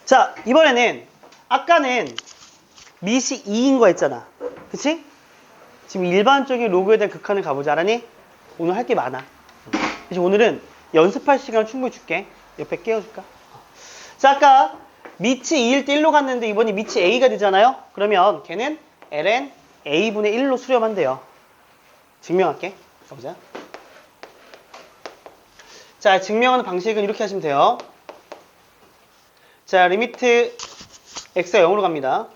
자, 이번에는 아까는 밑이 2인 거 했잖아. 그치? 지금 일반적인 로그에 대한 극한을 가보자. 알았니? 오늘 할 게 많아. 그래서 오늘은 연습할 시간 충분히 줄게. 옆에 깨워줄까? 자, 아까 밑이 2일 때 1로 갔는데 이번에 밑이 A가 되잖아요? 그러면 걔는 ln A분의 1로 수렴한대요. 증명할게. 가보자. 자, 증명하는 방식은 이렇게 하시면 돼요. 자, 리미트 x가 0으로 갑니다.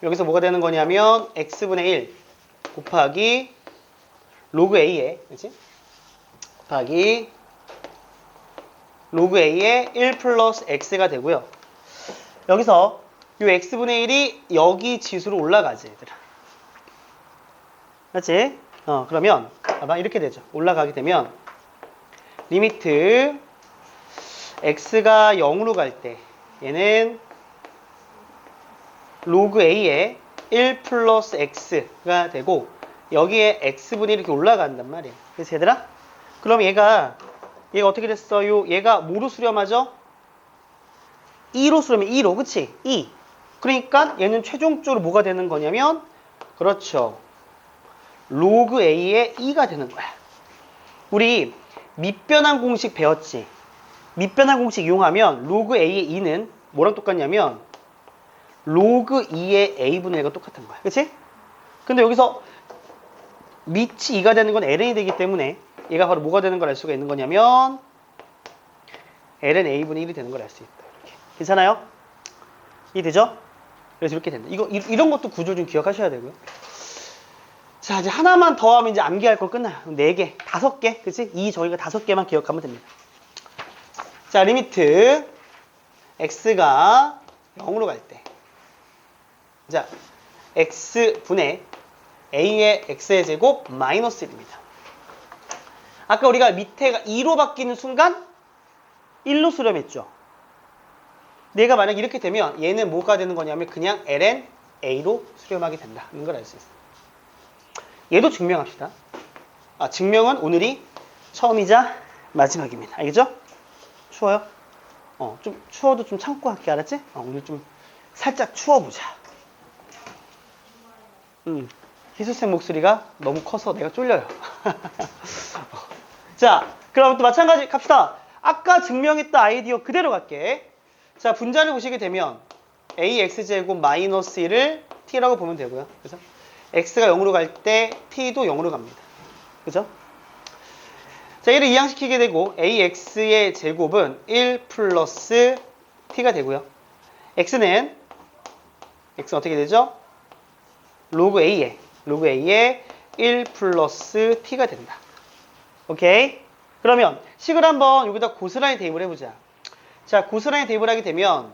여기서 뭐가 되는 거냐면 x분의 1 곱하기 로그 a에 그치? 곱하기 로그 a에 1 플러스 x가 되고요. 여기서 이 x분의 1이 여기 지수로 올라가지 얘들아. 맞지? 그러면 아마 이렇게 되죠. 올라가게 되면 리미트 x가 0으로 갈 때 얘는 로그 a에 1 플러스 x가 되고 여기에 x분이 이렇게 올라간단 말이에요. 그래서 얘들아 그럼 얘가 어떻게 됐어요? 얘가 뭐로 수렴하죠? 2로 수렴해. 2로 그치? 2 그러니까 얘는 최종적으로 뭐가 되는 거냐면 그렇죠. 로그 a의 2가 되는 거야. 우리 밑변환 공식 배웠지? 밑변환 공식 이용하면 로그 a의 2는 뭐랑 똑같냐면 로그 2의 a분의 1과 똑같은 거야. 그치? 근데 여기서 밑이 2가 되는 건 ln이 되기 때문에 얘가 바로 뭐가 되는 걸 알 수가 있는 거냐면 ln a분의 1이 되는 걸 알 수 있다. 이렇게. 괜찮아요? 이해되죠? 그래서 이렇게 된다. 이런 것도 구조 좀 기억하셔야 되고요. 자, 이제 하나만 더 하면 이제 암기할 거 끝나요. 4개, 5개, 그치? 이 저희가 5개만 기억하면 됩니다. 자, 리미트 x가 0으로 갈 때. 자, x분의 a의 x의 제곱 마이너스 1입니다. 아까 우리가 밑에가 2로 바뀌는 순간 1로 수렴했죠. 내가 만약 이렇게 되면 얘는 뭐가 되는 거냐면 그냥 ln a로 수렴하게 된다는 걸 알 수 있어요. 얘도 증명합시다. 증명은 오늘이 처음이자 마지막입니다. 알겠죠? 추워요? 좀 추워도 좀 참고 할게. 알았지? 오늘 좀 살짝 추워보자. 희수쌤 목소리가 너무 커서 내가 쫄려요. 자, 그럼 또 마찬가지 갑시다. 아까 증명했던 아이디어 그대로 갈게. 자, 분자를 보시게 되면 ax제곱 마이너스 1을 t라고 보면 되고요. 그래서 x가 0으로 갈 때 t도 0으로 갑니다. 그죠? 자, 얘를 이항시키게 되고 ax의 제곱은 1 플러스 t가 되고요. x는 어떻게 되죠? 로그 a에 1 플러스 t가 된다. 오케이? 그러면 식을 한번 여기다 고스란히 대입을 해보자. 자, 고스란히 대입을 하게 되면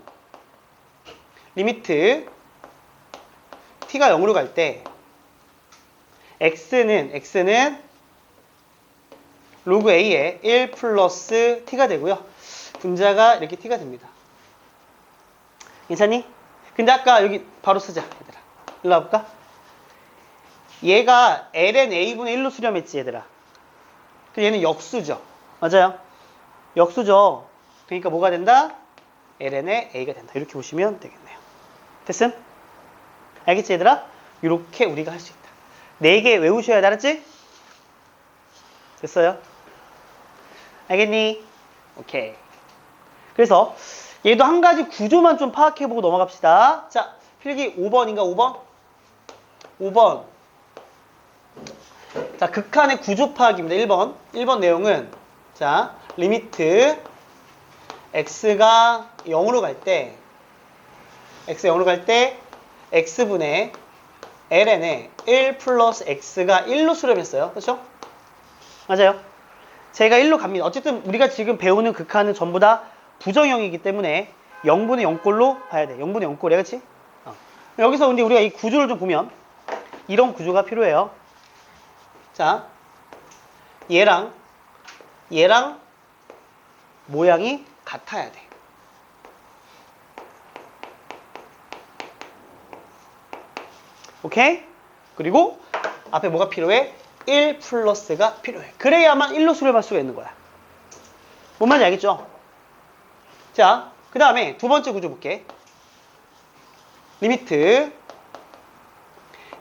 리미트 t가 0으로 갈 때 x는 로그 a에 1 플러스 t가 되고요. 분자가 이렇게 t가 됩니다. 괜찮니? 근데 아까 여기 바로 쓰자. 얘들아. 일로 와볼까? 얘가 ln a분의 1로 수렴했지 얘들아. 얘는 역수죠. 맞아요? 역수죠. 그러니까 뭐가 된다? ln의 a가 된다. 이렇게 보시면 되겠네요. 됐음? 알겠지 얘들아? 이렇게 우리가 할 수 있다. 4개 외우셔야 돼. 알았지? 됐어요? 알겠니? 오케이. 그래서 얘도 한 가지 구조만 좀 파악해보고 넘어갑시다. 자, 필기 5번인가 5번? 5번. 자, 극한의 구조 파악입니다. 1번 내용은 자, 리미트 x가 0으로 갈 때 x분의 ln에 1 플러스 x가 1로 수렴했어요. 그렇죠? 맞아요. 제가 1로 갑니다. 어쨌든 우리가 지금 배우는 극한은 전부 다 부정형이기 때문에 0분의 0꼴로 봐야 돼. 0분의 0꼴이야. 그치? 여기서 근데 우리가 이 구조를 좀 보면 이런 구조가 필요해요. 자, 얘랑 모양이 같아야 돼. 오케이? 그리고 앞에 뭐가 필요해? 1 플러스가 필요해. 그래야만 1로 수렴할 수가 있는 거야. 뭔 말인지 알겠죠? 자, 그 다음에 두 번째 구조 볼게. 리미트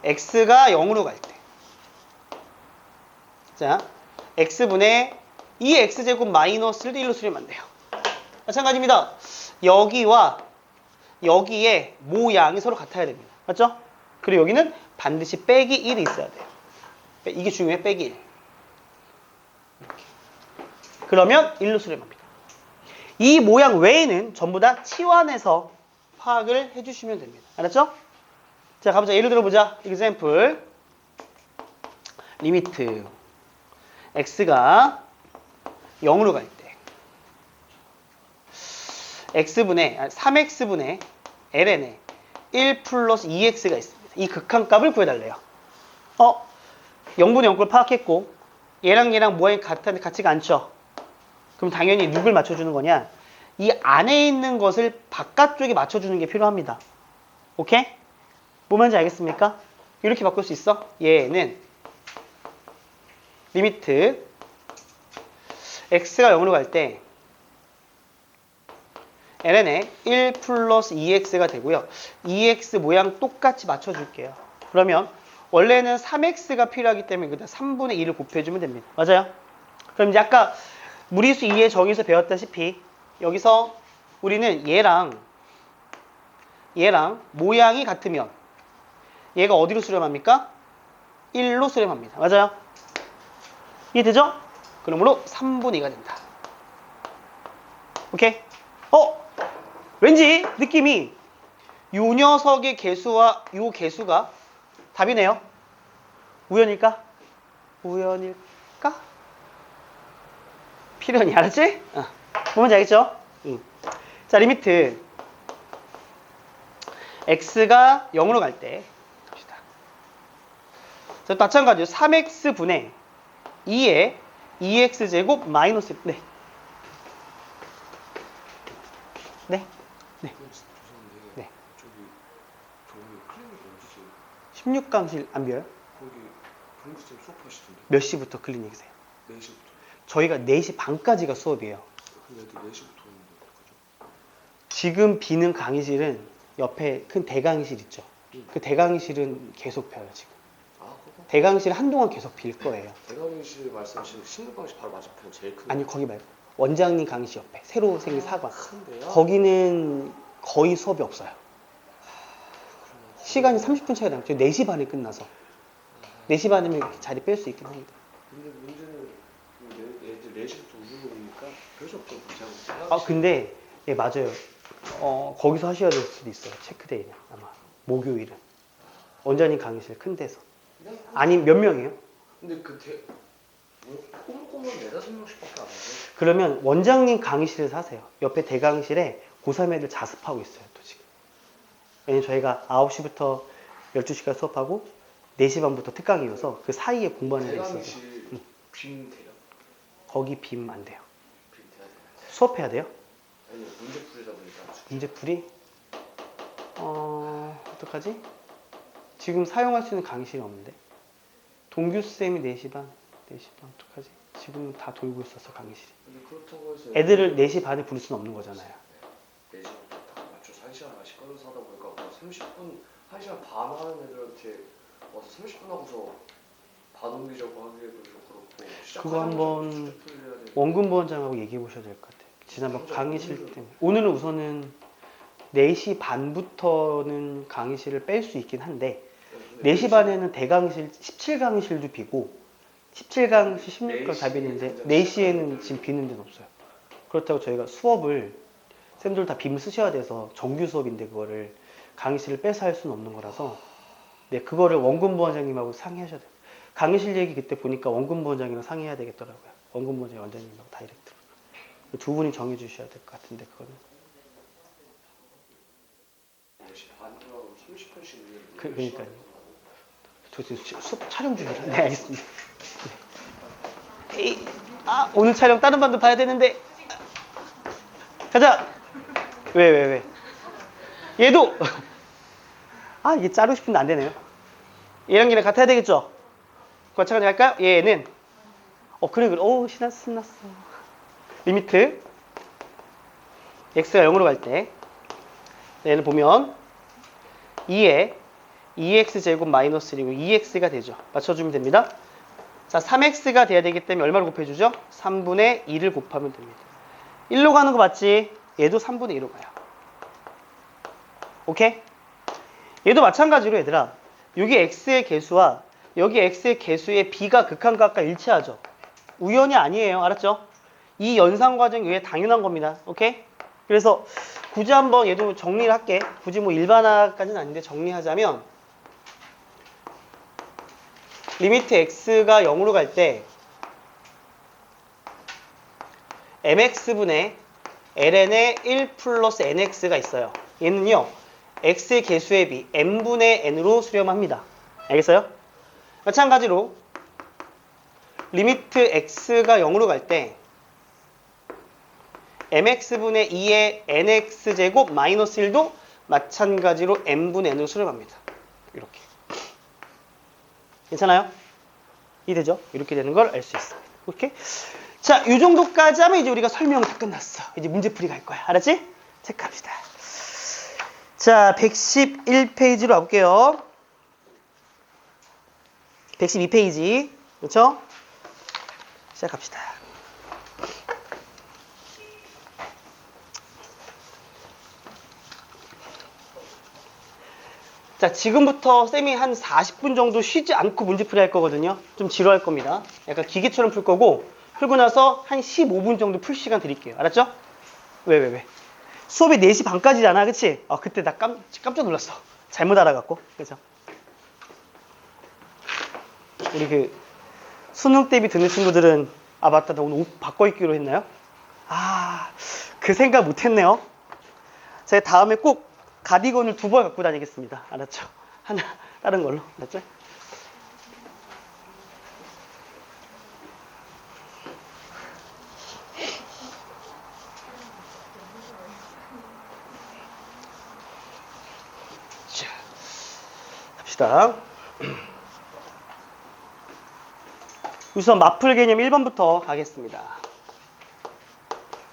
x가 0으로 갈 때. 자, x분의 2x제곱 마이너스를 1로 수렴하면 돼요. 마찬가지입니다. 여기와 여기에 모양이 서로 같아야 됩니다. 맞죠? 그리고 여기는 반드시 빼기 1이 있어야 돼요. 이게 중요해, 빼기 1. 이렇게. 그러면 1로 수렴합니다. 이 모양 외에는 전부 다 치환해서 파악을 해주시면 됩니다. 알았죠? 자, 가보자. 예를 들어보자. example. 리미트 x가 0으로 갈 때 x분의 3x분의 ln에 1 플러스 2x가 있습니다. 이 극한값을 구해달래요. 0분의 0꼴 파악했고 얘랑 얘랑 모양이 같은데 같지가 않죠? 그럼 당연히 누굴 맞춰주는 거냐? 이 안에 있는 것을 바깥쪽에 맞춰주는 게 필요합니다. 오케이? 뭐 말인지 알겠습니까? 이렇게 바꿀 수 있어. 얘는 리미트 x가 0으로 갈 때 ln에 1 플러스 2x가 되고요. 2x 모양 똑같이 맞춰줄게요. 그러면 원래는 3x가 필요하기 때문에 그다 3분의 2를 곱해주면 됩니다. 맞아요? 그럼 이제 아까 무리수 2의 정의에서 배웠다시피 여기서 우리는 얘랑 모양이 같으면 얘가 어디로 수렴합니까? 1로 수렴합니다. 맞아요? 이해되죠? 그러므로 3분의 2가 된다. 오케이? 왠지 느낌이 요 녀석의 개수와 요 개수가 답이네요. 우연일까? 우연일까? 필연이 알았지? 뭔지 알겠죠? 자, 리미트 x가 0으로 갈 때 갑시다. 자, 마찬가지로 3x분의 2의 2x제곱 마이너스 네. 네. 네. 네. 저기 16강실 안 비어요? 거기 강구쌤 수업하시던데. 몇 시부터 클리닉이세요? 4시부터. 저희가 4시 반까지가 수업이에요. 근데 애들 4시부터 오는데 어떡하죠? 지금 비는 강의실은 옆에 큰 대강의실 있죠? 그 대강의실은 계속 펴요 지금. 그거? 대강의실 한동안 계속 빌 거예요. 대강의실 말씀하시는 신급강의실 바로 맞은편 제일 큰. 아니 거기 말고 원장님 강의실 옆에 새로 생긴 사관. 큰데요? 거기는 거의 수업이 없어요. 시간이 30분 차이가 나죠. 4시 반에 끝나서. 4시 반이면 자리 뺄 수 있긴 합니다. 근데 문제는 애들 4시부터 우르르니까 계속 좀 그냥. 근데 예 맞아요. 거기서 하셔야 될 수도 있어요. 체크데이는 아마 목요일은 원장님 강의실 큰 데서. 아니 몇 명이에요? 근데 꼬물꼬물 4-5명씩밖에 안 하죠. 그러면 원장님 강의실에서 하세요. 옆에 대강실에 고3 애들 자습하고 있어요. 또 지금. 왜냐면 저희가 9시부터 12시까지 수업하고 4시 반부터 특강이어서 그 사이에 공부하는 애들이 있어요. 대강의실 빔 돼요? 거기 빔 안 돼요. 빔 돼야 되는데. 수업해야 돼요? 아니 문제풀이다 보니까. 문제풀이? 어떡하지? 지금 사용할 수 있는 강의실이 없는데. 동규쌤이 4시 반 어떡하지? 지금은 다 돌고 있어서 강의실이. 근데 그렇다고 해서 애들을 4시 반에 부를 수는 없는 거잖아요. 4시부터 딱 맞춰서 1시간씩 끌어서 하다 보니까 뭐 30분, 1시간 반 하는 애들한테 와서 30분 하고서 반 옮기자고 하기에도 좀 그렇고. 그거 한번 원근 부원장하고 얘기해 보셔야 될 것 같아요. 지난번 강의실 때문에. 오늘은 우선은 4시 반부터는 강의실을 뺄 수 있긴 한데 4시 반에는 대강의실 17강의실도 비고 17강의실 16강 다 비는데 4시에는 지금 비는 데는 없어요. 그렇다고 저희가 수업을 쌤들 다 빔 쓰셔야 돼서 정규 수업인데 그거를 강의실을 빼서 할 수는 없는 거라서 네 그거를 원근 부원장님하고 상의하셔야 돼요. 강의실 얘기 그때 보니까 원근 부원장이랑 상의해야 되겠더라고요. 원근 부원장 원장님하고 다이렉트로 두 분이 정해 주셔야 될 것 같은데 그거는 4시 반이라고 30분씩 그러니까요. 저 지금 수업 촬영 중이라. 네 알겠습니다. 네. 오늘 촬영 다른 반도 봐야 되는데 가자. 왜? 얘도 이게 자르고 싶은데 안 되네요. 얘랑 얘랑 같아야 되겠죠? 마찬가지 할까요? 얘는 그래. 신났어. 리미트 x가 0으로 갈 때 얘는 보면 2에 2x제곱 마이너스 1이고 2x가 되죠. 맞춰주면 됩니다. 자, 3x가 돼야 되기 때문에 얼마를 곱해주죠? 3분의 2를 곱하면 됩니다. 1로 가는 거 맞지? 얘도 3분의 2로 가요. 오케이? 얘도 마찬가지로 얘들아, 여기 x의 개수와 여기 x의 개수의 b가 극한각과 일치하죠. 우연이 아니에요. 알았죠? 이 연산 과정 외에 당연한 겁니다. 오케이? 그래서 굳이 한번 얘도 정리를 할게. 굳이 뭐 일반화까지는 아닌데 정리하자면 리미트 x가 0으로 갈 때 mx분의 ln의 1 플러스 nx가 있어요. 얘는요, x의 개수의 비 n분의 n으로 수렴합니다. 알겠어요? 마찬가지로 리미트 x가 0으로 갈 때 mx분의 2의 nx제곱 마이너스 1도 마찬가지로 n분의 n으로 수렴합니다. 이렇게. 괜찮아요? 이해되죠? 이렇게 되는 걸 알 수 있습니다. 오케이? 자, 이 정도까지 하면 이제 우리가 설명 다 끝났어. 이제 문제풀이 갈 거야. 알았지? 체크합시다. 자, 111페이지로 가볼게요. 112페이지. 그렇죠? 시작합시다. 자, 지금부터 쌤이 한 40분 정도 쉬지 않고 문제풀이 할 거거든요. 좀 지루할 겁니다. 약간 기계처럼 풀 거고, 풀고 나서 한 15분 정도 풀 시간 드릴게요. 알았죠? 왜? 수업이 4시 반까지잖아. 그치? 그때 나 깜짝 놀랐어. 잘못 알아갖고. 그죠? 우리 수능 대비 듣는 친구들은, 맞다. 나 오늘 옷 바꿔 입기로 했나요? 그 생각 못 했네요. 제가 다음에 꼭 가디건을 2벌 갖고 다니겠습니다. 알았죠? 하나 다른 걸로. 알았죠? 자, 갑시다. 우선 마풀 개념 1번부터 가겠습니다.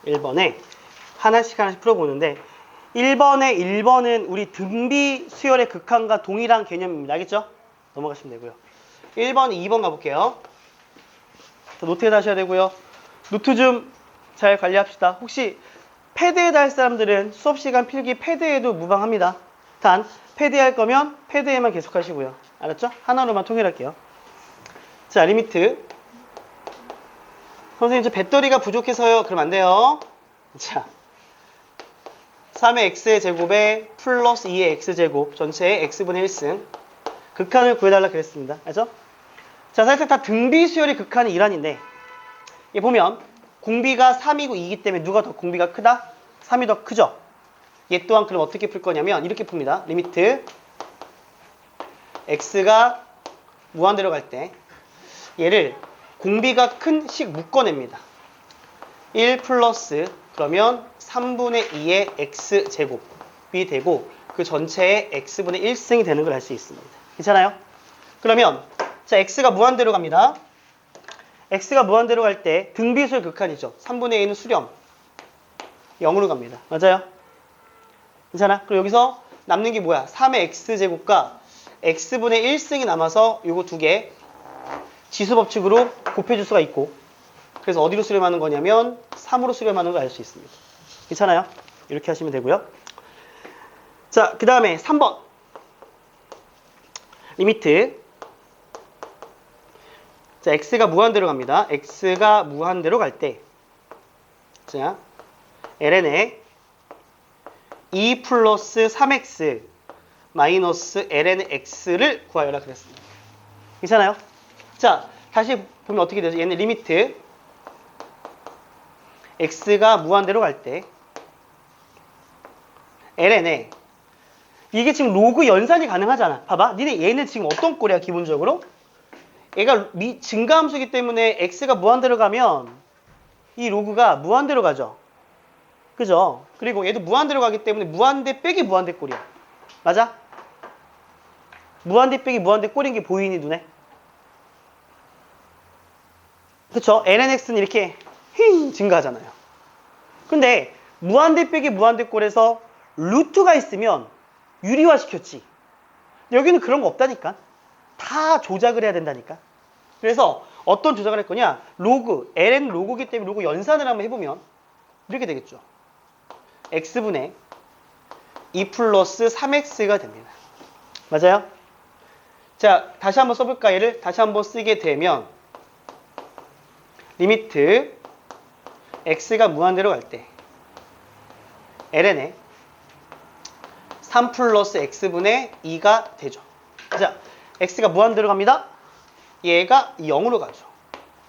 1번에 하나씩 풀어보는데 1번은 우리 등비 수열의 극한과 동일한 개념입니다. 알겠죠? 넘어가시면 되고요. 1번, 2번 가볼게요. 노트에다 하셔야 되고요. 노트 좀 잘 관리합시다. 혹시 패드에다 할 사람들은 수업시간 필기 패드에도 무방합니다. 단 패드에 할 거면 패드에만 계속 하시고요. 알았죠? 하나로만 통일할게요. 자, 리미트. 선생님, 저 배터리가 부족해서요. 그럼 안 돼요. 자, 3의 x의 제곱에 플러스 2의 x제곱 전체의 x분의 1승 극한을 구해달라 그랬습니다. 알죠? 자, 사실 다 등비 수열의 극한이 일환인데 이 보면 공비가 3이고 2이기 때문에 누가 더 공비가 크다? 3이 더 크죠? 얘 또한 그럼 어떻게 풀 거냐면 이렇게 풉니다. 리미트 x가 무한대로 갈 때 얘를 공비가 큰 식 묶어냅니다. 1 플러스 그러면 3분의 2의 x제곱이 되고 그 전체의 x분의 1승이 되는 걸 알 수 있습니다. 괜찮아요? 그러면 자, x가 무한대로 갑니다. x가 무한대로 갈 때 등비수열 극한이죠. 3분의 2는 수렴 0으로 갑니다. 맞아요? 괜찮아? 그리고 여기서 남는 게 뭐야? 3의 x제곱과 x분의 1승이 남아서 요거 두 개 지수법칙으로 곱해줄 수가 있고 그래서 어디로 수렴하는 거냐면 3으로 수렴하는 걸 알 수 있습니다. 괜찮아요? 이렇게 하시면 되고요. 자, 그 다음에 3번 리미트. 자, x가 무한대로 갑니다. x가 무한대로 갈 때 자, ln의 2 플러스 3x 마이너스 ln의 x를 구하여라 그랬습니다. 괜찮아요? 자, 다시 보면 어떻게 되죠? 얘는 리미트 x가 무한대로 갈 때 ln에 이게 지금 로그 연산이 가능하잖아. 봐봐. 니네 얘는 지금 어떤 꼴이야 기본적으로? 얘가 증가함수이기 때문에 x가 무한대로 가면 이 로그가 무한대로 가죠. 그죠? 그리고 얘도 무한대로 가기 때문에 무한대 빼기 무한대 꼴이야. 맞아? 무한대 빼기 무한대 꼴인 게 보이니 눈에? 그쵸? lnx는 이렇게 증가하잖아요. 근데 무한대 빼기 무한대꼴에서 루트가 있으면 유리화시켰지. 여기는 그런 거 없다니까. 다 조작을 해야 된다니까. 그래서 어떤 조작을 할 거냐? 로그, ln 로그기 때문에 로그 연산을 한번 해보면 이렇게 되겠죠. x분의 2 플러스 3x가 됩니다. 맞아요? 자, 다시 한번 써볼까? 얘를 다시 한번 쓰게 되면 리미트 x가 무한대로 갈 때 ln에 3 플러스 x분의 2가 되죠. 자, x가 무한대로 갑니다. 얘가 0으로 가죠.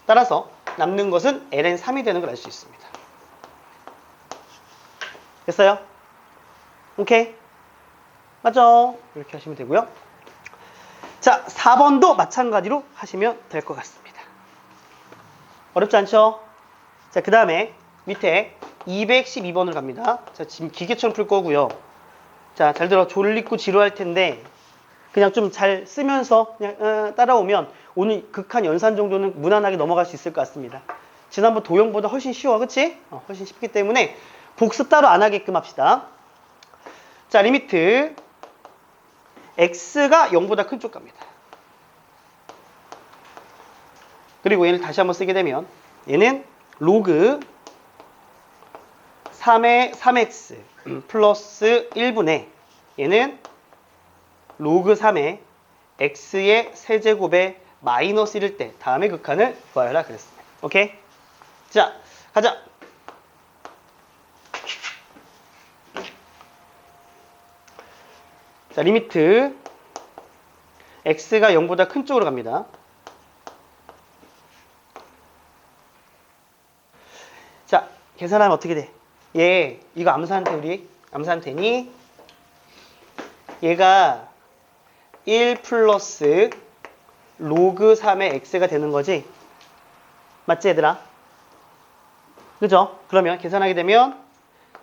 따라서 남는 것은 ln 3이 되는 걸 알 수 있습니다. 됐어요? 오케이? 맞죠? 이렇게 하시면 되고요. 자, 4번도 마찬가지로 하시면 될 것 같습니다. 어렵지 않죠? 자, 그 다음에 밑에 212번을 갑니다. 자, 지금 기계처럼 풀 거고요. 자, 잘 들어. 졸리고 지루할 텐데 그냥 좀 잘 쓰면서 그냥 따라오면 오늘 극한 연산 정도는 무난하게 넘어갈 수 있을 것 같습니다. 지난번 도형보다 훨씬 쉬워, 그치? 훨씬 쉽기 때문에 복습 따로 안 하게끔 합시다. 자, 리미트 x가 0보다 큰 쪽 갑니다. 그리고 얘를 다시 한번 쓰게 되면 얘는 로그 3의 3x 플러스 1분의 얘는 로그 3의 x의 세제곱에 마이너스 1일 때 다음의 극한을 구하여라 그랬습니다. 오케이? 자, 가자. 자, 리미트 x가 0보다 큰 쪽으로 갑니다. 자, 계산하면 어떻게 돼? 얘 이거 암산한테 우리 암산한테니 얘가 1 플러스 로그 3의 x가 되는 거지? 맞지 얘들아? 그죠? 그러면 계산하게 되면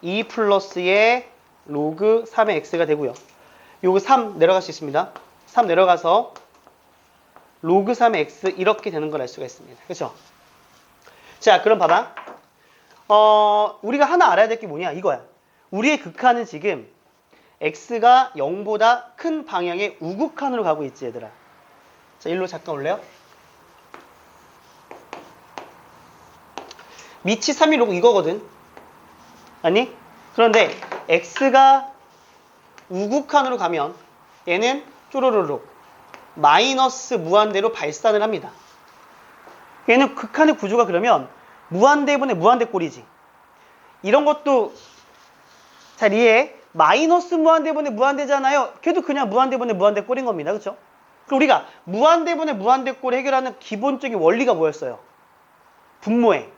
2 플러스의 로그 3의 x가 되고요. 요거 3 내려갈 수 있습니다. 3 내려가서 로그 3의 x 이렇게 되는 걸 알 수가 있습니다. 그렇죠? 자, 그럼 봐봐. 우리가 하나 알아야 될 게 뭐냐? 이거야. 우리의 극한은 지금 x가 0보다 큰 방향의 우극한으로 가고 있지, 얘들아. 자, 일로 잠깐 올래요? 밑이 3이 로그 이거거든. 아니? 그런데 x가 우극한으로 가면 얘는 쪼로로록 마이너스 무한대로 발산을 합니다. 얘는 극한의 구조가 그러면 무한대분의 무한대꼴이지. 이런 것도 잘 이해해. 마이너스 무한대분의 무한대잖아요. 걔도 그냥 무한대분의 무한대꼴인 겁니다. 그렇죠? 그럼 우리가 무한대분의 무한대꼴을 해결하는 기본적인 원리가 뭐였어요? 분모에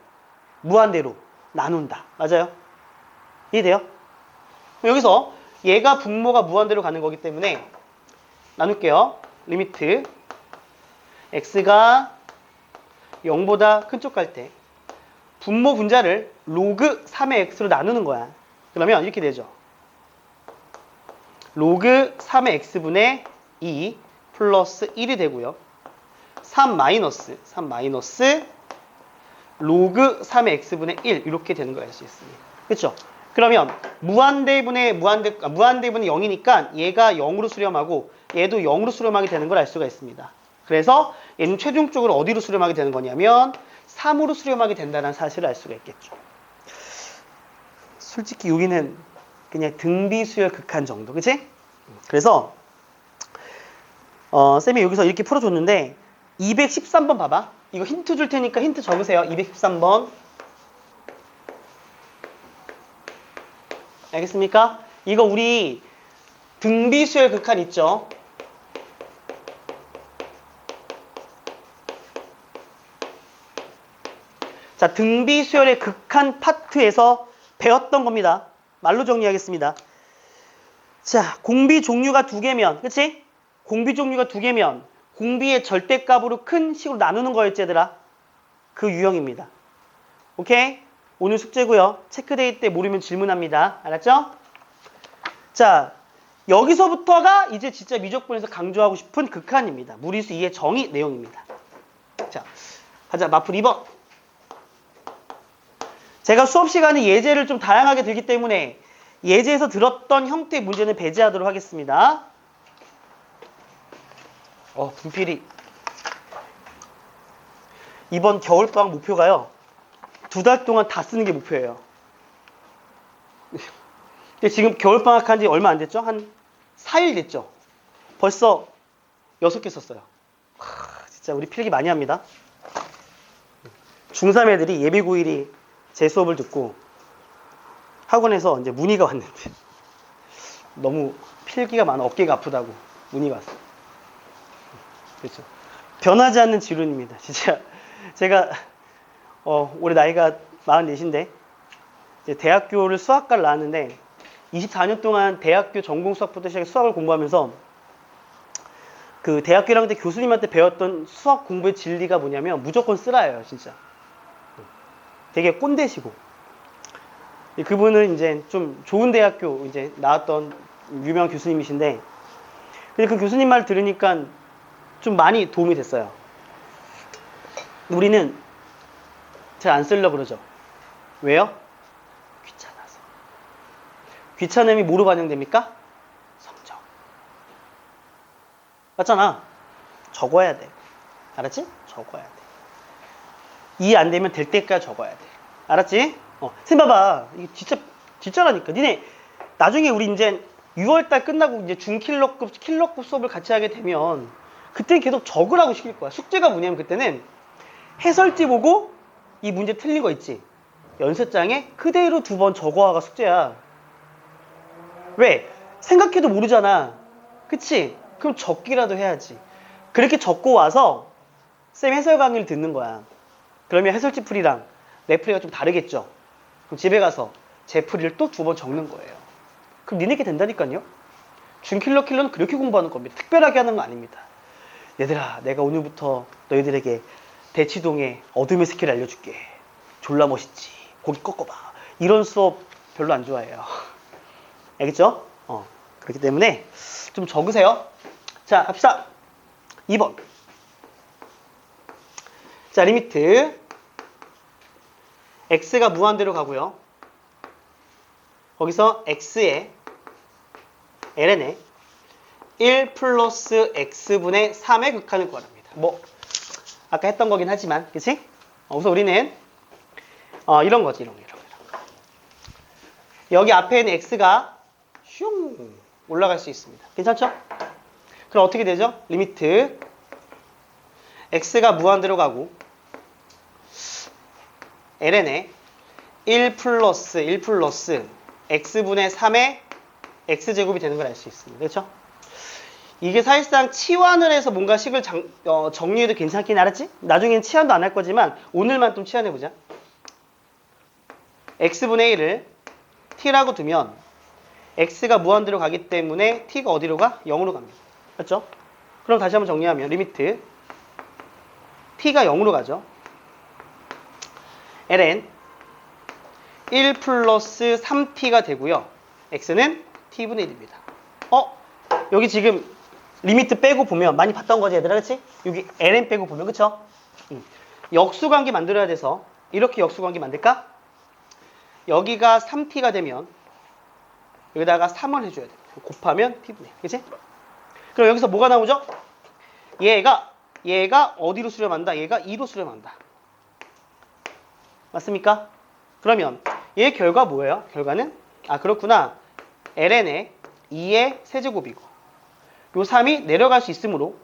무한대로 나눈다. 맞아요? 이해돼요? 여기서 얘가 분모가 무한대로 가는 거기 때문에 나눌게요. 리미트 x가 0보다 큰 쪽 갈 때 분모 분자를 로그 3의 x로 나누는 거야. 그러면 이렇게 되죠. 로그 3의 x분의 2 플러스 1이 되고요. 3 마이너스 로그 3의 x분의 1 이렇게 되는 걸 알 수 있습니다. 그렇죠? 그러면 무한대분의 0이니까 얘가 0으로 수렴하고 얘도 0으로 수렴하게 되는 걸 알 수가 있습니다. 그래서 얘는 최종적으로 어디로 수렴하게 되는 거냐면 3으로 수렴하게 된다는 사실을 알 수가 있겠죠. 솔직히 여기는 그냥 등비수열 극한 정도, 그치? 그래서 쌤이 여기서 이렇게 풀어줬는데 213번 봐봐. 이거 힌트 줄 테니까 힌트 적으세요. 213번. 알겠습니까? 이거 우리 등비수열 극한 있죠? 자, 등비수열의 극한 파트에서 배웠던 겁니다. 말로 정리하겠습니다. 자, 공비 종류가 2개면, 그치? 공비 종류가 2개면 공비의 절대값으로 큰 식으로 나누는 거였지, 얘들아? 그 유형입니다. 오케이? 오늘 숙제고요. 체크데이 때 모르면 질문합니다. 알았죠? 자, 여기서부터가 이제 진짜 미적분에서 강조하고 싶은 극한입니다. 무리수 2의 정의 내용입니다. 자, 가자. 마플 2번. 제가 수업 시간에 예제를 좀 다양하게 들기 때문에 예제에서 들었던 형태의 문제는 배제하도록 하겠습니다. 분필이 이번 겨울방학 목표가요. 2달 동안 다 쓰는 게 목표예요. 근데 지금 겨울방학 한 지 얼마 안 됐죠? 한 4일 됐죠? 벌써 6개 썼어요. 진짜 우리 필기 많이 합니다. 중3 애들이 예비 고1이 제 수업을 듣고 학원에서 이제 문의가 왔는데 너무 필기가 많아 어깨가 아프다고 문의가 왔어요. 그렇죠. 변하지 않는 지론입니다. 진짜 제가 올해 나이가 44인데 이제 대학교를 수학과를 나왔는데 24년 동안 대학교 전공 수학부터 시작해 수학을 공부하면서 그 대학교 1학년 때 교수님한테 배웠던 수학 공부의 진리가 뭐냐면 무조건 쓰라예요, 진짜. 되게 꼰대시고. 그분은 이제 좀 좋은 대학교 이제 나왔던 유명한 교수님이신데, 근데 그 교수님 말 들으니까 좀 많이 도움이 됐어요. 우리는 잘 안 쓰려고 그러죠. 왜요? 귀찮아서. 귀찮음이 뭐로 반영됩니까? 성적. 맞잖아. 적어야 돼. 알았지? 적어야 돼. 이해 안 되면 될 때까지 적어야 돼. 알았지? 쌤 봐봐. 이게 진짜라니까. 니네 나중에 우리 이제 6월달 끝나고 이제 중킬러급 수업을 같이 하게 되면 그때는 계속 적으라고 시킬 거야. 숙제가 뭐냐면 그때는 해설지 보고 이 문제 틀린 거 있지? 연습장에 그대로 2번 적어와가 숙제야. 왜? 생각해도 모르잖아. 그치? 그럼 적기라도 해야지. 그렇게 적고 와서 쌤 해설 강의를 듣는 거야. 그러면 해설지 풀이랑 내 풀이가 좀 다르겠죠? 그럼 집에 가서 제 풀이를 또 2번 적는 거예요. 그럼 니네게 된다니까요? 중킬러는 그렇게 공부하는 겁니다. 특별하게 하는 거 아닙니다. 얘들아, 내가 오늘부터 너희들에게 대치동의 어둠의 스킬을 알려줄게. 졸라 멋있지. 고기 꺾어봐. 이런 수업 별로 안 좋아해요. 알겠죠? 그렇기 때문에 좀 적으세요. 자, 갑시다. 2번. 자, 리미트. x가 무한대로 가고요. 거기서 x에 ln에 1 플러스 x분의 3의 극한을 구하랍니다. 뭐 아까 했던 거긴 하지만, 그치? 우선 우리는 이런 거지, 이런 거. 여기 앞에 있는 x가 슝 올라갈 수 있습니다. 괜찮죠? 그럼 어떻게 되죠? 리미트 x가 무한대로 가고 ln에 1 플러스 x분의 3의 x제곱이 되는 걸 알 수 있습니다. 그렇죠? 이게 사실상 치환을 해서 뭔가 식을 정리해도 괜찮긴 알았지? 나중엔 치환도 안 할 거지만 오늘만 좀 치환해보자. x분의 1을 t라고 두면 x가 무한대로 가기 때문에 t가 어디로 가? 0으로 갑니다. 맞죠? 그럼 다시 한번 정리하면 리미트 t가 0으로 가죠. ln 1 플러스 3t가 되고요. x는 t분의 1입니다. 여기 지금 리미트 빼고 보면 많이 봤던 거지 얘들아, 그치? 여기 ln 빼고 보면, 그쵸? 역수관계 만들어야 돼서 이렇게 역수관계 만들까? 여기가 3t가 되면 여기다가 3을 해줘야 돼. 곱하면 t분의 1, 그치? 그럼 여기서 뭐가 나오죠? 얘가 어디로 수렴한다? 얘가 2로 수렴한다. 맞습니까? 그러면 얘 결과 뭐예요? 결과는 그렇구나. ln의 2의 세제곱이고 요 3이 내려갈 수 있으므로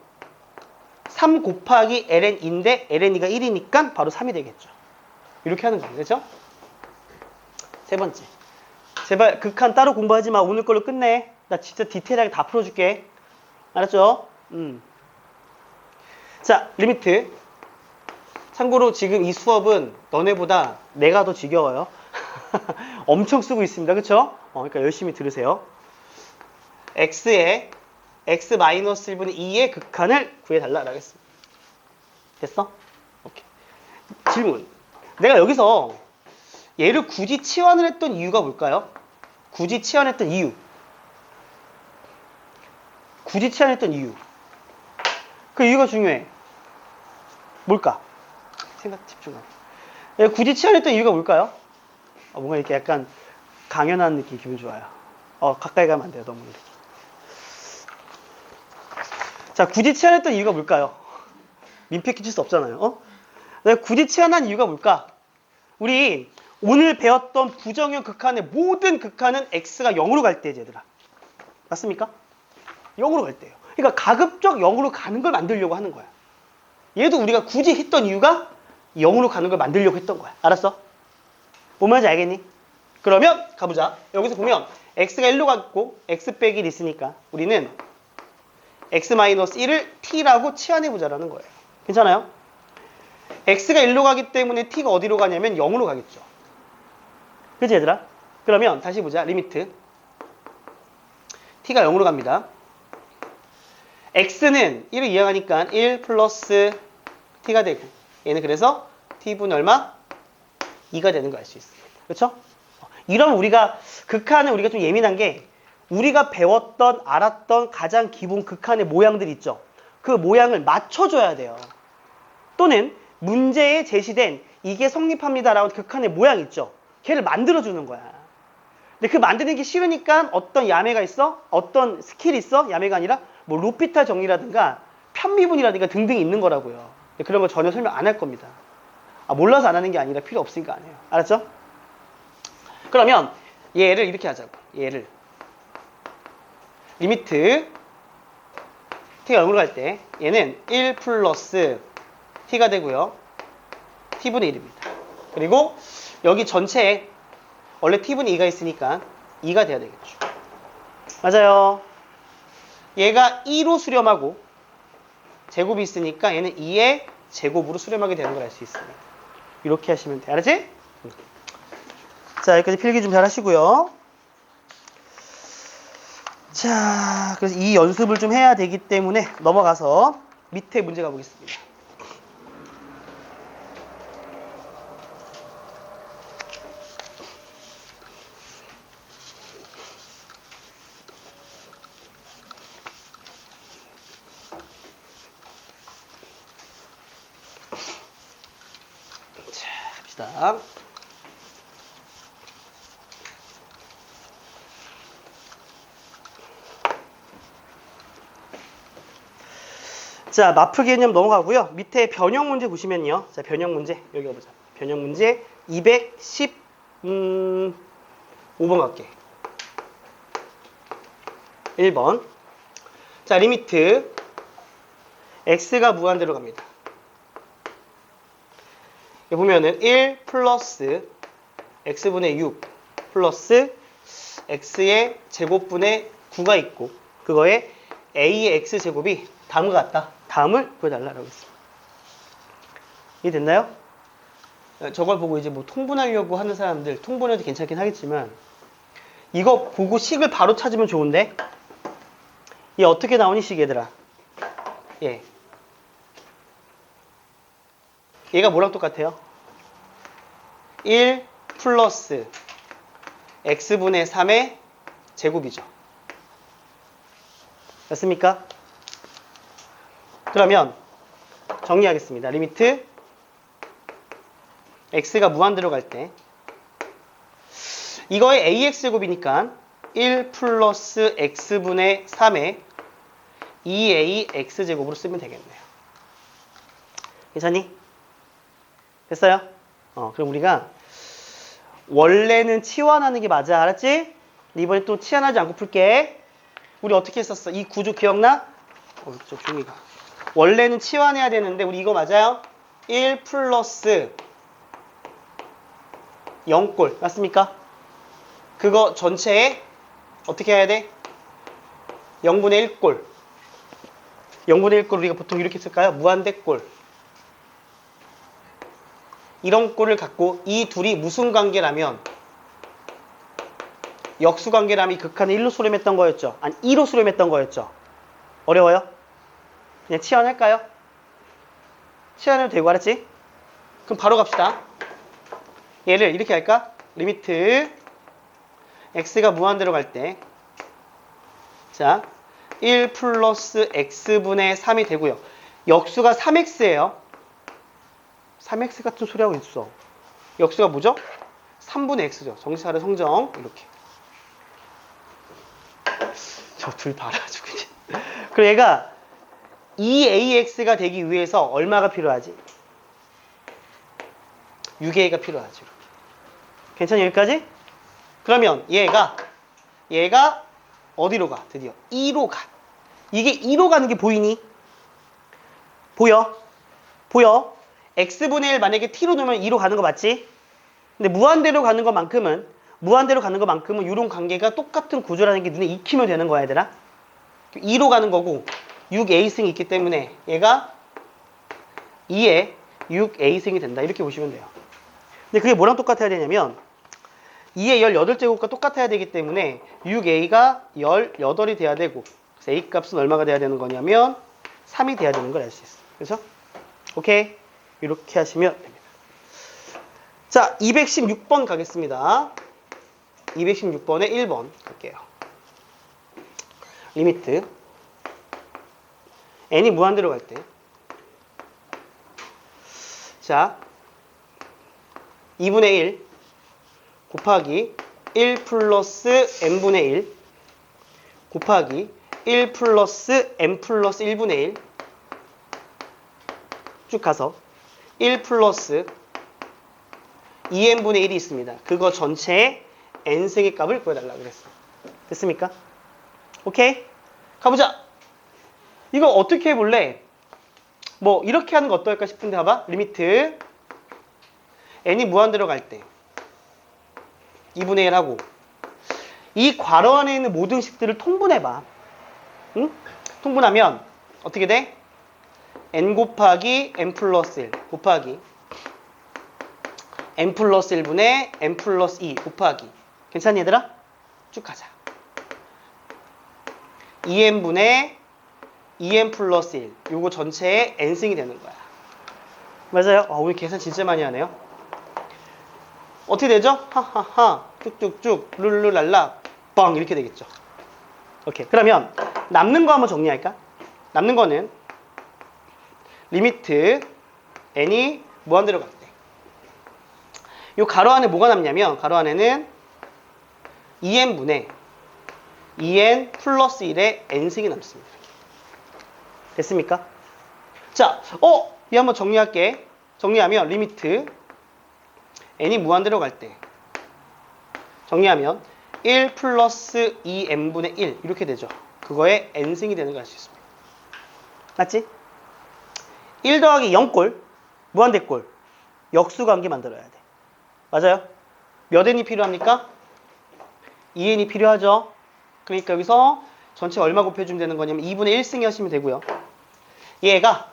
3 곱하기 ln인데 ln이가 1이니까 바로 3이 되겠죠. 이렇게 하는 거예요. 그렇죠? 세 번째. 제발 극한 따로 공부하지 마. 오늘 걸로 끝내. 나 진짜 디테일하게 다 풀어줄게. 알았죠? 자, 리미트. 참고로 지금 이 수업은 너네보다 내가 더 지겨워요. 엄청 쓰고 있습니다. 그쵸? 그러니까 열심히 들으세요. x에 x-1분의 2의 극한을 구해달라고 하겠습니다. 됐어? 오케이. 질문. 내가 여기서 얘를 굳이 치환을 했던 이유가 뭘까요? 굳이 치환했던 이유. 그 이유가 중요해. 뭘까? 생각 집중하고. 얘 굳이 치환했던 이유가 뭘까요? 뭔가 이렇게 약간 강연하는 느낌 기분 좋아요. 가까이 가면 안 돼요. 너무 이렇게. 자, 굳이 치환했던 이유가 뭘까요? 민폐 끼칠 수 없잖아요. 내가 굳이 치환한 이유가 뭘까? 우리 오늘 배웠던 부정형 극한의 모든 극한은 x가 0으로 갈 때지, 얘들아. 맞습니까? 0으로 갈 때예요. 그러니까 가급적 0으로 가는 걸 만들려고 하는 거야. 얘도 우리가 굳이 했던 이유가 0으로 가는 걸 만들려고 했던 거야. 알았어? 뭔 말인지 알겠니? 그러면 가보자. 여기서 보면 x가 1로 갔고 x 빼기 1 있으니까 우리는 x-1을 t라고 치환해보자라는 거예요. 괜찮아요? x가 1로 가기 때문에 t가 어디로 가냐면 0으로 가겠죠. 그치 얘들아? 그러면 다시 보자. 리미트 t가 0으로 갑니다. x는 1을 이해하니까 1 플러스 t가 되고 얘는 그래서 t분의 얼마? 2가 되는 거 알 수 있습니다. 그렇죠? 이러면 우리가 극한은 우리가 좀 예민한 게 우리가 배웠던 알았던 가장 기본 극한의 모양들 있죠. 그 모양을 맞춰줘야 돼요. 또는 문제에 제시된 이게 성립합니다라는 극한의 모양 있죠. 걔를 만들어주는 거야. 근데 그 만드는 게 싫으니까 어떤 야매가 있어? 어떤 스킬이 있어? 야매가 아니라 뭐 로피탈 정리라든가 편미분이라든가 등등이 있는 거라고요. 근데 그런 거 전혀 설명 안 할 겁니다. 몰라서 안 하는 게 아니라 필요 없으니까 안 해요. 알았죠? 그러면 얘를 이렇게 하자고. 얘를 리미트 t가 0으로 갈 때 얘는 1 플러스 t가 되고요. t분의 1입니다. 그리고 여기 전체에 원래 t분의 2가 있으니까 2가 돼야 되겠죠. 맞아요. 얘가 2로 수렴하고 제곱이 있으니까 얘는 2의 제곱으로 수렴하게 되는 걸 알 수 있습니다. 이렇게 하시면 돼. 알았지? 자, 여기까지 필기 좀 잘 하시고요. 자, 그래서 이 연습을 좀 해야 되기 때문에 넘어가서 밑에 문제 가보겠습니다. 자, 갑시다. 자, 마프 개념 넘어가고요. 밑에 변형 문제 보시면요. 자, 변형 문제 여기 가보자. 변형 문제 215번 갈게. 1번. 자, 리미트 x가 무한대로 갑니다. 여기 보면은 1 플러스 x분의 6 플러스 x의 제곱분의 9가 있고 그거에 a의 x제곱이 다음과 같다. 다음을 구해달라고 했습니다. 이해됐나요? 저걸 보고 이제 뭐 통분하려고 하는 사람들 통분해도 괜찮긴 하겠지만 이거 보고 식을 바로 찾으면 좋은데 얘 어떻게 나오니 식 얘들아? 예. 얘가 뭐랑 똑같아요? 1 플러스 x분의 3의 제곱이죠. 됐습니까? 그러면 정리하겠습니다. 리미트 x가 무한대로 갈 때 이거의 ax제곱이니까 1 플러스 x분의 3의 2ax제곱으로 쓰면 되겠네요. 괜찮니? 됐어요? 그럼 우리가 원래는 치환하는 게 맞아. 알았지? 이번에 또 치환하지 않고 풀게. 우리 어떻게 했었어? 이 구조 기억나? 저 종이가. 원래는 치환해야 되는데 우리 이거 맞아요? 1 플러스 0꼴 맞습니까? 그거 전체에 어떻게 해야 돼? 0분의 1꼴 0분의 1꼴 우리가 보통 이렇게 쓸까요? 무한대꼴 이런 꼴을 갖고 이 둘이 무슨 관계라면 역수관계라면 극한의 1로 수렴했던 거였죠? 아니 2로 수렴했던 거였죠? 어려워요? 그냥 치환할까요? 치환해도 되고 알았지? 그럼 바로 갑시다. 얘를 이렇게 할까? 리미트 x가 무한대로 갈 때 자, 1 플러스 x분의 3이 되고요. 역수가 3x예요. 3x 같은 소리 하고 있어. 역수가 뭐죠? 3분의 x죠. 정시차례 성정 이렇게. 저 둘 봐라가지고. 그리고 얘가 2ax가 되기 위해서 얼마가 필요하지? 6a가 필요하죠. 이렇게. 괜찮니 여기까지? 그러면 얘가 어디로 가? 드디어 2로 가. 이게 2로 가는 게 보이니? 보여? x분의 1 만약에 t로 놓으면 2로 가는 거 맞지? 근데 무한대로 가는 것만큼은 이런 관계가 똑같은 구조라는 게 눈에 익히면 되는 거야 얘들아. 2로 가는 거고 6a승이 있기 때문에 얘가 2에 6a승이 된다 이렇게 보시면 돼요. 근데 그게 뭐랑 똑같아야 되냐면 2의 18제곱과 똑같아야 되기 때문에 6a가 18이 돼야 되고 그래서 a 값은 얼마가 돼야 되는 거냐면 3이 돼야 되는 걸 알 수 있어. 그래서 오케이 이렇게 하시면 됩니다. 자 216번 가겠습니다. 216번에 1번 갈게요. 리미트 n이 무한대로 갈 때 자 2분의 1 곱하기 1 플러스 n분의 1 곱하기 1 플러스 n 플러스 1분의 1 쭉 가서 1 플러스 2n분의 1이 있습니다. 그거 전체의 n승의 값을 구해달라고 그랬어. 됐습니까? 오케이? 가보자. 이거 어떻게 해볼래? 뭐 이렇게 하는 거 어떨까 싶은데 봐봐. 리미트 n이 무한대로 갈 때 2분의 1 하고 이 괄호 안에 있는 모든 식들을 통분해봐. 응? 통분하면 어떻게 돼? n 곱하기 n 플러스 1 곱하기 n 플러스 1분의 n 플러스 2 곱하기 괜찮니 얘들아? 쭉 가자. 2n분의 2n 플러스 1 요거 전체의 n승이 되는 거야. 맞아요? 오늘 계산 진짜 많이 하네요. 어떻게 되죠? 하하하 쭉쭉쭉 룰루랄라 뻥 이렇게 되겠죠. 오케이. 그러면 남는 거 한번 정리할까? 남는 거는 리미트 n이 무한대로 갈 때 요 가로 안에 뭐가 남냐면 가로 안에는 2n분의 2n 플러스 1의 n승이 남습니다. 됐습니까? 자, 얘 한번 정리할게. 정리하면 리미트 n이 무한대로 갈 때 정리하면 1 플러스 2n분의 1 이렇게 되죠. 그거에 n승이 되는 걸 알 수 있습니다. 맞지? 1 더하기 0꼴 무한대꼴 역수관계 만들어야 돼. 맞아요? 몇 n이 필요합니까? 2n이 필요하죠. 그러니까 여기서 전체 얼마 곱해주면 되는 거냐면 2분의 1승이 하시면 되고요. 얘가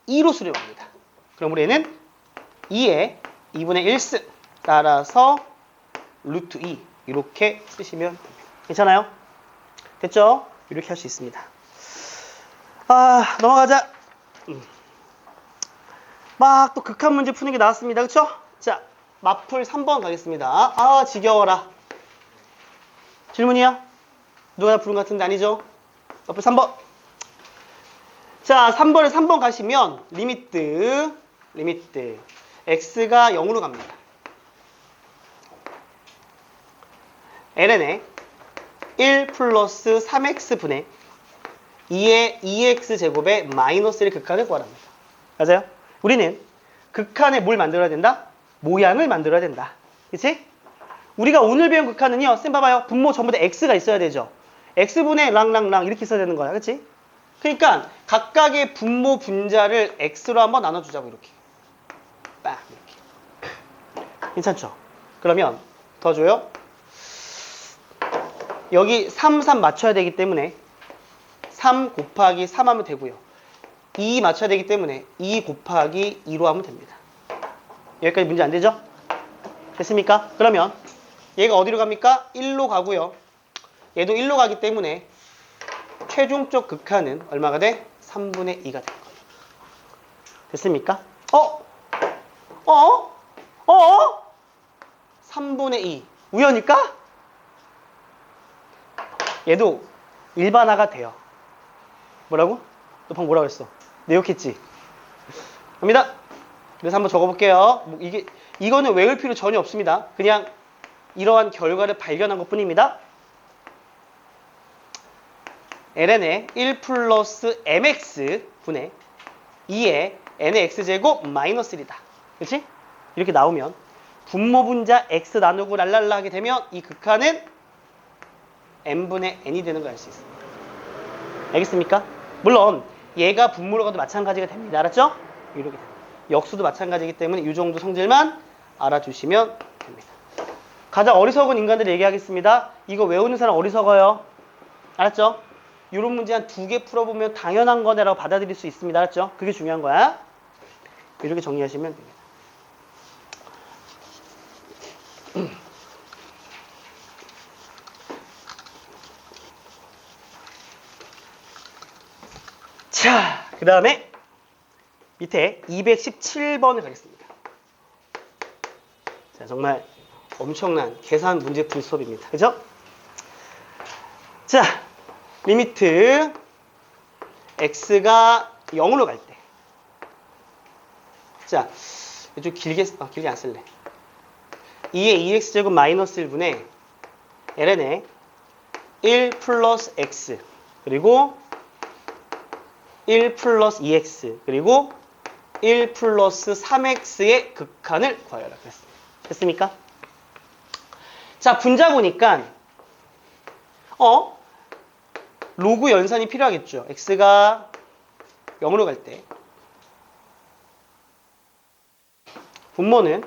2로 수렴합니다. 그럼 우리는 2에 2분의 1승 따라서 루트 2 이렇게 쓰시면 됩니다. 괜찮아요? 됐죠? 이렇게 할 수 있습니다. 넘어가자. 막 또 극한 문제 푸는 게 나왔습니다. 그쵸? 자, 마풀 3번 가겠습니다. 지겨워라. 질문이야? 누가 다 푸는 것 같은데 아니죠? 마풀 3번. 자, 3번 가시면 리미트 x가 0으로 갑니다. ln에 1 플러스 3x분의 2의 2x 제곱의 마이너스 1의 극한을 구하랍니다. 맞아요? 우리는 극한에 뭘 만들어야 된다? 모양을 만들어야 된다. 그치? 우리가 오늘 배운 극한은요, 쌤 봐봐요. 분모 전부 다 x가 있어야 되죠. x분의 랑랑랑 이렇게 있어야 되는 거야. 그치? 그러니까 각각의 분모 분자를 x로 한번 나눠주자고 이렇게. 빡 이렇게. 괜찮죠? 그러면 더 줘요. 여기 3 맞춰야 되기 때문에 3 곱하기 3 하면 되고요. 2 맞춰야 되기 때문에 2 곱하기 2로 하면 됩니다. 여기까지 문제 안 되죠? 됐습니까? 그러면 얘가 어디로 갑니까? 1로 가고요. 얘도 1로 가기 때문에 최종적 극한은 얼마가 돼? 3분의 2가 될 거예요. 됐습니까? 3분의 2 우연일까? 얘도 일반화가 돼요. 뭐라고? 너 방금 뭐라고 했어? 내 욕했지? 갑니다. 그래서 한번 적어볼게요. 이거는 외울 필요 전혀 없습니다. 그냥 이러한 결과를 발견한 것 뿐입니다. ln의 1 플러스 mx 분의 2의 n의 x제곱 마이너스 1이다. 그렇지? 이렇게 나오면 분모 분자 x 나누고 랄랄라 하게 되면 이 극한은 n분의 n이 되는 걸 알 수 있습니다. 알겠습니까? 물론 얘가 분모로 가도 마찬가지가 됩니다. 알았죠? 이렇게 됩니다. 역수도 마찬가지이기 때문에 이 정도 성질만 알아주시면 됩니다. 가장 어리석은 인간들 얘기하겠습니다. 이거 외우는 사람 어리석어요. 알았죠? 이런 문제 한 2개 풀어보면 당연한 거네라고 받아들일 수 있습니다. 알았죠? 그게 중요한 거야. 이렇게 정리하시면 됩니다. 자, 그 다음에 밑에 217번을 가겠습니다. 자, 정말 엄청난 계산 문제 풀 수업입니다. 그죠? 자, 리미트 x가 0으로 갈 때. 자, 좀 길게 안 쓸래. 2의 2x제곱 마이너스 1분의 ln의 1 플러스 x 그리고 1 플러스 2x 그리고 1 플러스 3x의 극한을 구하여라 그랬습니다. 됐습니까? 자, 분자 보니까 로그 연산이 필요하겠죠. x가 0으로 갈 때 분모는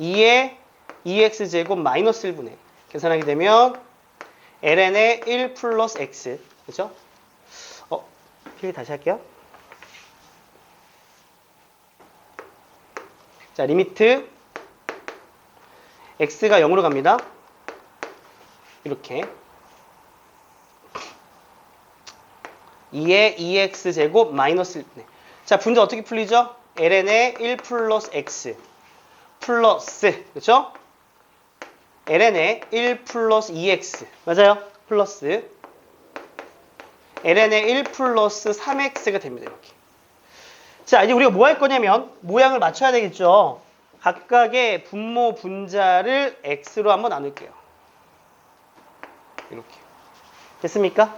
2의 2x제곱 마이너스 1분의 계산하게 되면 ln의 1 플러스 x 그죠? 필기 다시 할게요. 자, 리미트 x가 0으로 갑니다. 이렇게 2의 2x제곱 마이너스 1분의 자, 분자 어떻게 풀리죠? ln의 1 플러스 x 플러스 그렇죠? ln의 1 플러스 2x 맞아요? 플러스 ln의 1 플러스 3x가 됩니다. 이렇게. 자, 이제 우리가 뭐 할 거냐면 모양을 맞춰야 되겠죠. 각각의 분모 분자를 x로 한번 나눌게요. 이렇게. 됐습니까?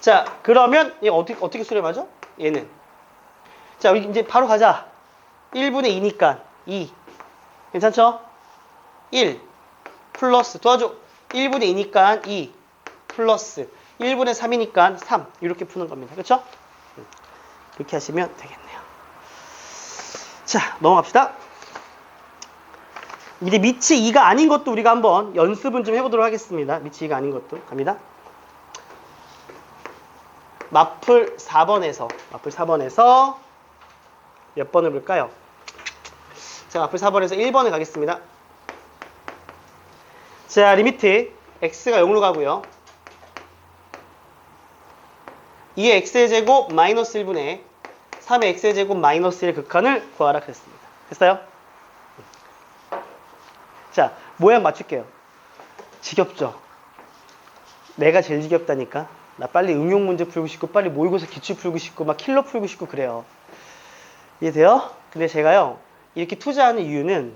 자, 그러면 얘 어떻게 수렴하죠? 얘는. 자, 우리 이제 바로 가자. 1분의 2니까 2. 괜찮죠? 1 플러스 도와줘. 1분의 2니까 2 플러스 1분의 3이니까 3 이렇게 푸는 겁니다. 그렇죠? 이렇게 하시면 되겠네요. 자, 넘어갑시다. 이제 미치 2가 아닌 것도 우리가 한번 연습은 좀 해보도록 하겠습니다. 미치 2가 아닌 것도 갑니다. 마플 4번에서 몇 번을 볼까요? 자, 마플 4번에서 1번을 가겠습니다. 자, 리미트 x가 0으로 가고요. 2의 x의 제곱 마이너스 1분의 3의 x의 제곱 마이너스 1의 극한을 구하라 그랬습니다. 됐어요? 자, 모양 맞출게요. 지겹죠? 내가 제일 지겹다니까. 나 빨리 응용 문제 풀고 싶고 빨리 모의고사 기출 풀고 싶고 막 킬러 풀고 싶고 그래요. 이해돼요? 근데 제가요 이렇게 투자하는 이유는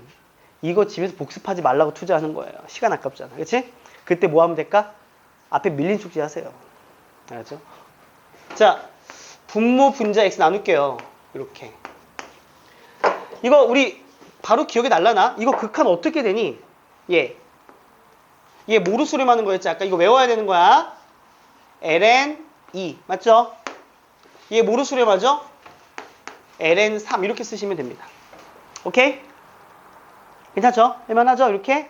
이거 집에서 복습하지 말라고 투자하는 거예요. 시간 아깝잖아. 그치? 그때 뭐 하면 될까? 앞에 밀린 축제 하세요. 알았죠? 자, 분모 분자 x 나눌게요. 이렇게. 이거 우리 바로 기억이 날라나? 이거 극한 어떻게 되니? 얘 뭐로 수렴하는 거였지? 아까 이거 외워야 되는 거야. ln 2 맞죠? 얘 뭐로 수렴하죠? ln 3 이렇게 쓰시면 됩니다. 오케이? 괜찮죠? 할만하죠? 이렇게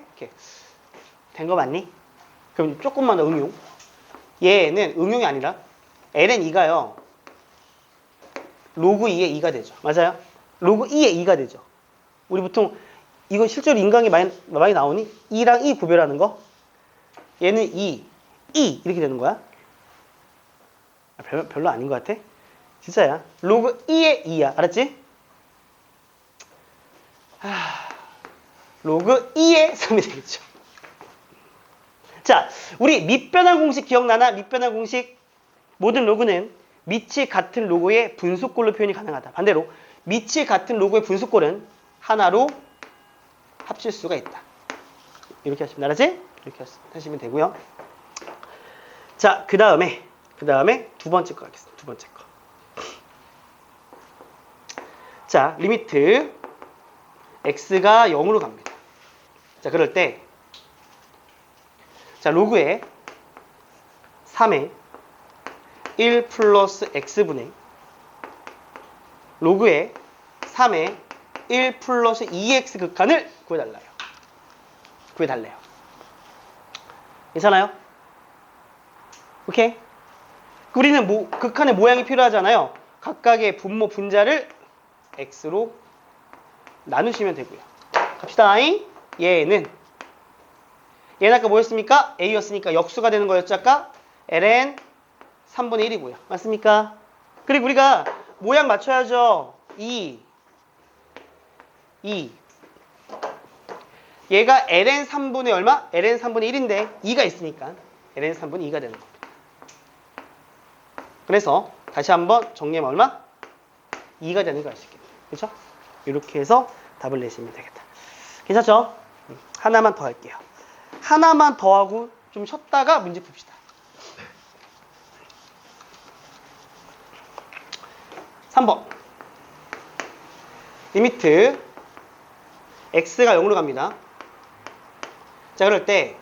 된 거 맞니? 그럼 조금만 더 응용. 얘는 응용이 아니라 ln 2가요 로그 2의 2가 되죠. 맞아요? 로그 2의 2가 되죠. 우리 보통 이거 실제로 인강에 많이 나오니? 2랑 2 구별하는 거. 얘는 2 이렇게 되는 거야. 별로 아닌 것 같아? 진짜야. 로그 2의 2야. 알았지? 로그 2의 3이 되겠죠. 자, 우리 밑변환 공식 기억나나? 밑변환 공식. 모든 로그는 밑이 같은 로그의 분수꼴로 표현이 가능하다. 반대로 밑이 같은 로그의 분수꼴은 하나로 합칠 수가 있다. 이렇게 하시면 알았지? 이렇게 하시면 되고요. 자, 그 다음에 두 번째 거 하겠습니다. 두 번째 거. 자, 리미트 x가 0으로 갑니다. 자, 그럴 때 자, 로그에 3의 1 플러스 x분의 로그에 3의 1 플러스 2x 극한을 구해달래요. 괜찮아요? 오케이? 우리는 극한의 모양이 필요하잖아요. 각각의 분모 분자를 x로 나누시면 되고요. 갑시다. 얘는 아까 뭐였습니까? a였으니까 역수가 되는 거였죠. 아까 ln 3분의 1이고요. 맞습니까? 그리고 우리가 모양 맞춰야죠. 2 얘가 ln 3분의 얼마? ln 3분의 1인데 2가 있으니까 ln 3분의 2가 되는 겁니다. 그래서 다시 한번 정리하면 얼마? 2가 되는 거 아시겠죠? 그렇죠? 이렇게 해서 답을 내시면 되겠다. 괜찮죠? 하나만 더 할게요. 하나만 더 하고 좀 쉬었다가 문제 풉시다. 3번. 리미트 x가 0으로 갑니다. 자, 그럴 때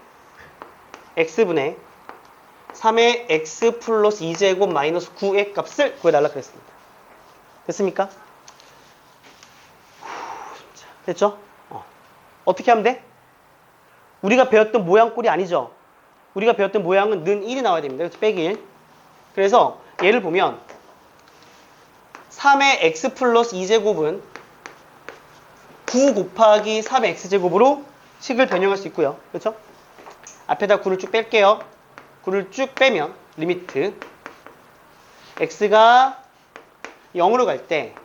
x분의 3의 x 플러스 2제곱 마이너스 9의 값을 구해달라 그랬습니다. 됐습니까? 됐죠? 어떻게 하면 돼? 우리가 배웠던 모양 꼴이 아니죠? 우리가 배웠던 모양은 는 1이 나와야 됩니다. 그래서 빼기 1. 그래서 얘를 보면 3의 x 플러스 2제곱은 9 곱하기 3의 x제곱으로 식을 변형할 수 있고요. 그렇죠? 앞에다 9를 쭉 뺄게요. 9를 쭉 빼면 리미트 x가 0으로 갈 때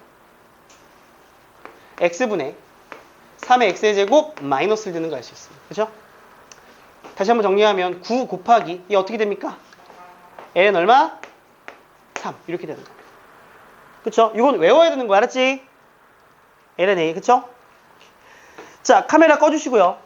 x분의 3의 x의 제곱 마이너스를 드는 거 알 수 있습니다. 그렇죠? 다시 한번 정리하면 9 곱하기 이게 어떻게 됩니까? ln 얼마? 3 이렇게 되는 거예요. 그렇죠? 이건 외워야 되는 거 알았지? ln a 그렇죠? 자, 카메라 꺼주시고요.